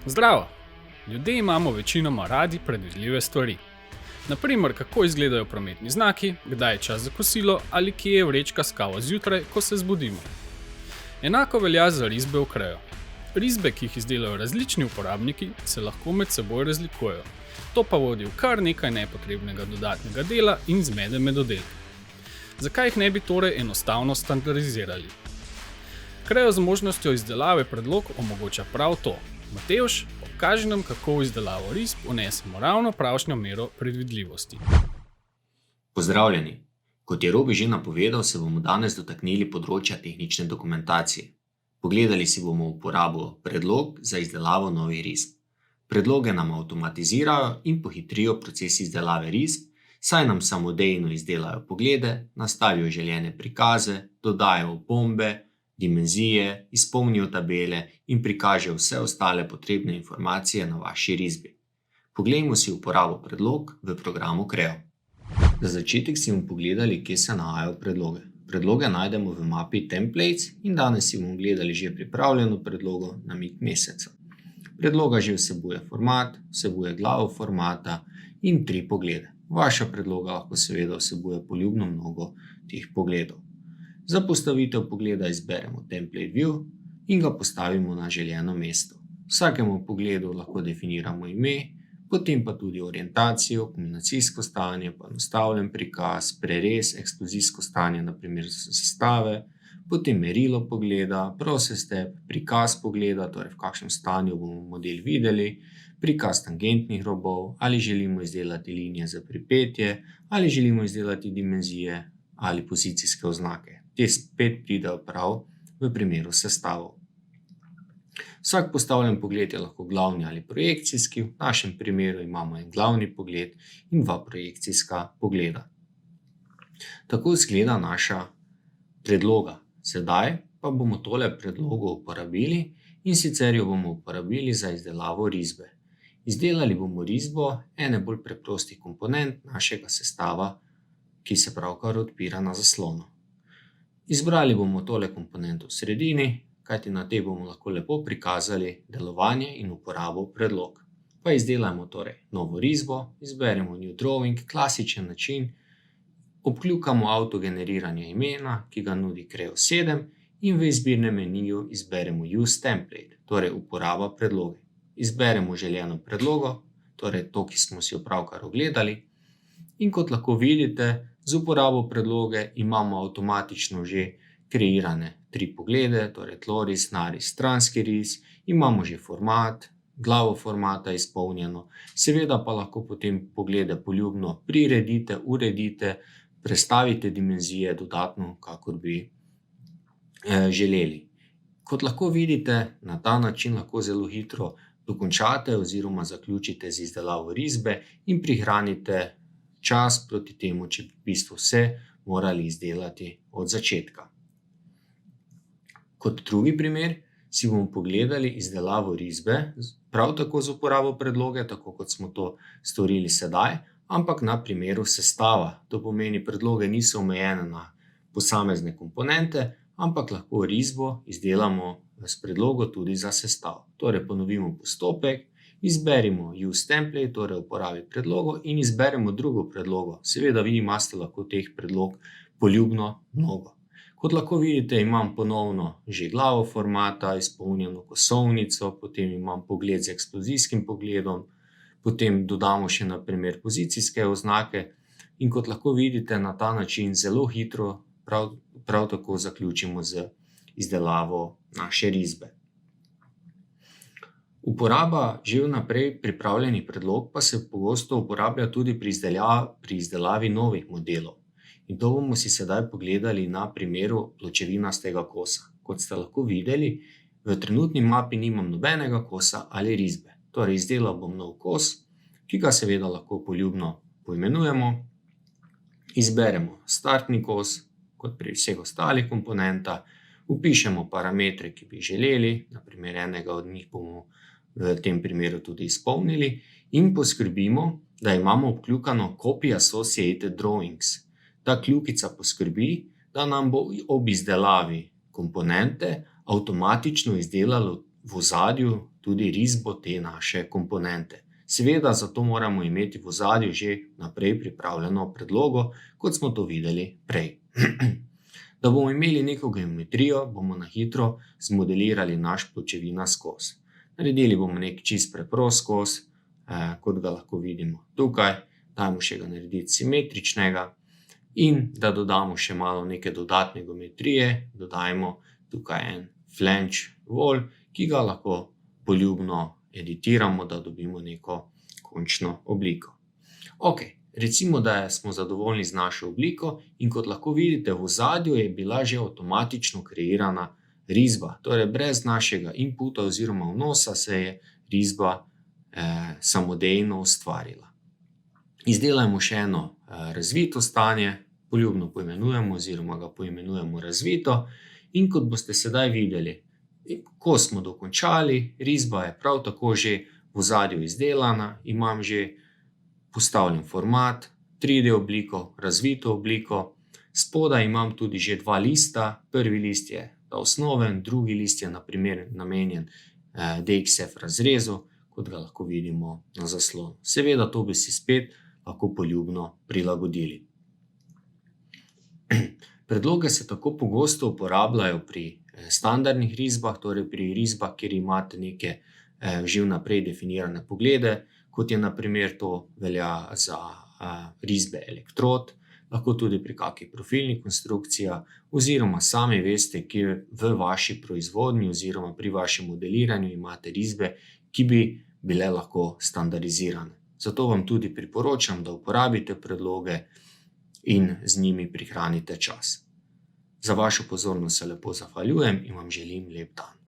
Zdravo! Ljudje imamo večinoma radi predvidljive stvari. Naprimer, kako izgledajo prometni znaki, kdaj je čas za kosilo ali kje je vrečka s kavo zjutraj, ko se zbudimo. Enako velja za risbe v kreju. Risbe, ki jih izdelajo različni uporabniki, se lahko med seboj razlikujejo. To pa vodi v kar nekaj nepotrebnega dodatnega dela in zmede med oddelki. Zakaj jih ne bi torej enostavno standardizirali? Creo z možnostjo izdelave predlog omogoča prav to. Matevž, pokaži nam, kako v izdelavo risb vnesemo ravno pravšnjo mero predvidljivosti. Pozdravljeni! Kot je Robi že napovedal, se bomo danes dotaknili področja tehnične dokumentacije. Pogledali si bomo uporabo predlog za izdelavo novih risb. Predloge nam avtomatizirajo in pohitrijo proces izdelave risb, saj nam samodejno izdelajo poglede, nastavijo željene prikaze, dodajo opombe, dimenzije, izpolnijo tabele in prikažejo vse ostale potrebne informacije na vaši risbi. Poglejmo si uporabo predlog v programu Creo. Za začetek si bomo pogledali, kje se nahajajo predloge. Predloge najdemo v mapi Templates in danes si bomo gledali že pripravljeno predlogo namig meseca. Predloga že vsebuje format, vsebuje glavo formata in 3 poglede. Vaša predloga lahko seveda vsebuje poljubno mnogo teh pogledov. Za postavitev pogleda izberemo Template View in ga postavimo na željeno mesto. Vsakemu pogledu lahko definiramo ime, potem pa tudi orientacijo, kombinacijsko stanje, poenostavljen prikaz, prerez, eksplozijsko stanje, naprimer sestave, potem merilo pogleda, process step, prikaz pogleda, torej v kakšnem stanju bomo model videli, prikaz tangentnih robov, ali želimo izdelati linije za pripetje, ali želimo izdelati dimenzije ali pozicijske oznake. Te spet pridejo prav v primeru sestavov. Vsak postavljen pogled je lahko glavni ali projekcijski, v našem primeru imamo en glavni pogled in 2 projekcijska pogleda. Tako izgleda naša predloga. Sedaj pa bomo tole predlogo uporabili in sicer jo bomo uporabili za izdelavo risbe. Izdelali bomo risbo ene bolj preprostih komponent našega sestava, ki se pravkar odpira na zaslonu. Izbrali bomo tole komponento v sredini, kajti na tej bomo lahko lepo prikazali delovanje in uporabo predlog. Pa izdelajmo torej novo risbo, izberemo New Drawing, klasičen način, obkljukamo avtogeneriranje imena, ki ga nudi Creo 7 in v izbirnem meniju izberemo Use Template, torej uporaba predloge. Izberemo željeno predlogo, torej to, ki smo si jo pravkar ogledali, in kot lahko vidite, z uporabo predloge imamo avtomatično že kreirane 3 poglede, torej tloris, naris, stranski ris, imamo že format, glavo formata izpolnjeno, seveda pa lahko potem poglede poljubno priredite, uredite, prestavite dimenzije dodatno, kakor bi želeli. Kot lahko vidite, na ta način lahko zelo hitro dokončate oziroma zaključite z izdelavo risbe in prihranite čas proti temu, če bi v bistvu vse morali izdelati od začetka. Kot drugi primer si bomo pogledali izdelavo risbe, prav tako z uporabo predloge, tako kot smo to storili sedaj, ampak na primeru sestava. To pomeni, predloge niso omejene na posamezne komponente, ampak lahko risbo izdelamo s predlogo tudi za sestavo. Torej ponovimo postopek, izberimo Use Template, torej uporabi predlogo in izberemo drugo predlogo. Seveda vi imate lahko teh predlog poljubno mnogo. Kot lahko vidite, imam ponovno že glavo formata, izpolnjeno kosovnico, potem imam pogled z eksplozijskim pogledom, potem dodamo še na primer pozicijske oznake in kot lahko vidite, na ta način zelo hitro prav tako zaključimo z izdelavo naše risbe. Uporaba že vnaprej pripravljenih predlog pa se pogosto uporablja tudi pri izdelavi novih modelov. In to bomo si sedaj pogledali na primeru pločevinastega kosa. Kot ste lahko videli, v trenutni mapi nimam nobenega kosa ali risbe. Torej izdelal bom nov kos, ki ga seveda lahko poljubno poimenujemo. Izberemo startni kos, kot pri vseh ostalih komponentah, vpišemo parametre, ki bi želeli, na primer enega od njih bomo v tem primeru tudi izpolnili in poskrbimo, da imamo obkljukano Copy Associated Drawings. Ta kljukica poskrbi, da nam bo ob izdelavi komponente avtomatično izdelalo v ozadju tudi risbo te naše komponente. Seveda, zato moramo imeti v ozadju že naprej pripravljeno predlogo, kot smo to videli prej. Da bomo imeli neko geometrijo, bomo na hitro zmodelirali naš pločevinast kos. Naredili bomo nek čist preprost kos, kot ga lahko vidimo tukaj. Dajmo še ga narediti simetričnega in da dodamo še malo neke dodatne geometrije, dodajmo tukaj en flange wall, ki ga lahko poljubno editiramo, da dobimo neko končno obliko. Ok, recimo, da smo zadovoljni z našo obliko in kot lahko vidite, v ozadju je bila že avtomatično kreirana risba. Torej, brez našega inputa oziroma vnosa se je risba samodejno ustvarila. Izdelajmo še eno razvito stanje, poljubno poimenujemo oziroma ga poimenujemo razvito in kot boste sedaj videli, ko smo dokončali, risba je prav tako že v ozadju izdelana, imam že postavljen format, 3D obliko, razvito obliko, spodaj imam tudi že dva lista, prvi list je osnoven, drugi list je na primer namenjen DXF razrezu, kot ga lahko vidimo na zaslonu. Seveda to bi si spet lahko poljubno prilagodili. Predloge se tako pogosto uporabljajo pri standardnih risbah, torej pri risbah, kjer imate neke že vnaprej definirane poglede, kot je na primer to velja za risbe elektrod, lahko tudi pri kakšni profilni konstrukciji, oziroma sami veste, kje v vaši proizvodnji oziroma pri vašem modeliranju imate risbe, ki bi bile lahko standardizirane. Zato vam tudi priporočam, da uporabite predloge in z njimi prihranite čas. Za vašo pozornost se lepo zahvaljujem in vam želim lep dan.